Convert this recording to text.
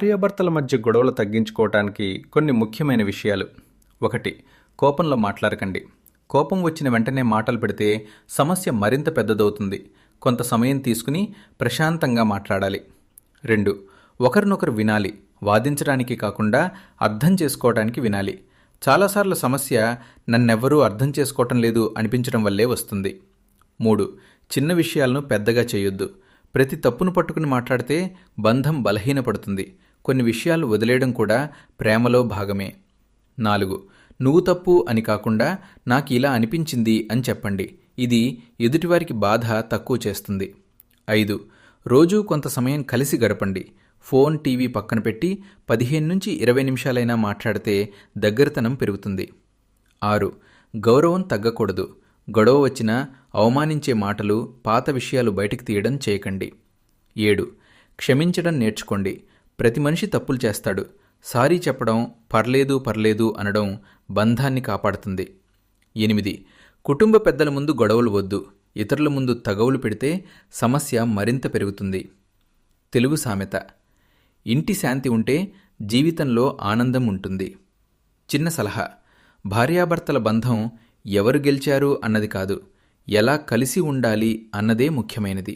భార్యాభర్తల మధ్య గొడవలు తగ్గించుకోవటానికి కొన్ని ముఖ్యమైన విషయాలు. 1. కోపంలో మాట్లాడకండి. కోపం వచ్చిన వెంటనే మాటలు పెడితే సమస్య మరింత పెద్దదవుతుంది. కొంత సమయం తీసుకుని ప్రశాంతంగా మాట్లాడాలి. 2. ఒకరినొకరు వినాలి. వాదించడానికి కాకుండా అర్థం చేసుకోవడానికి వినాలి. చాలాసార్లు సమస్య నన్నెవ్వరూ అర్థం చేసుకోవటం లేదు అనిపించడం వల్లే వస్తుంది. 3. చిన్న విషయాలను పెద్దగా చేయొద్దు. ప్రతి తప్పును పట్టుకుని మాట్లాడితే బంధం బలహీనపడుతుంది. కొన్ని విషయాలు వదిలేయడం కూడా ప్రేమలో భాగమే. 4. నువ్వు తప్పు అని కాకుండా నాకు ఇలా అనిపించింది అని చెప్పండి. ఇది ఎదుటివారికి బాధ తక్కువ చేస్తుంది. 5. రోజూ కొంత సమయం కలిసి గడపండి. ఫోన్, టీవీ పక్కన పెట్టి 15-20 నిమిషాలైనా మాట్లాడితే దగ్గరతనం పెరుగుతుంది. 6. గౌరవం తగ్గకూడదు. గొడవ వచ్చినా అవమానించే మాటలు, పాత విషయాలు బయటికి తీయడం చేయకండి. 7. క్షమించడం నేర్చుకోండి. ప్రతి మనిషి తప్పులు చేస్తాడు. సారీ చెప్పడం, పర్లేదు అనడం బంధాన్ని కాపాడుతుంది. 8. కుటుంబ పెద్దల ముందు గొడవలు వద్దు. ఇతరుల ముందు తగవులు పెడితే సమస్య మరింత పెరుగుతుంది. తెలుగు సామెత: ఇంటి శాంతి ఉంటే జీవితంలో ఆనందం ఉంటుంది. చిన్న సలహా: భార్యాభర్తల బంధం ఎవరు గెలిచారు అన్నది కాదు, ఎలా కలిసి ఉండాలి అన్నదే ముఖ్యమైనది.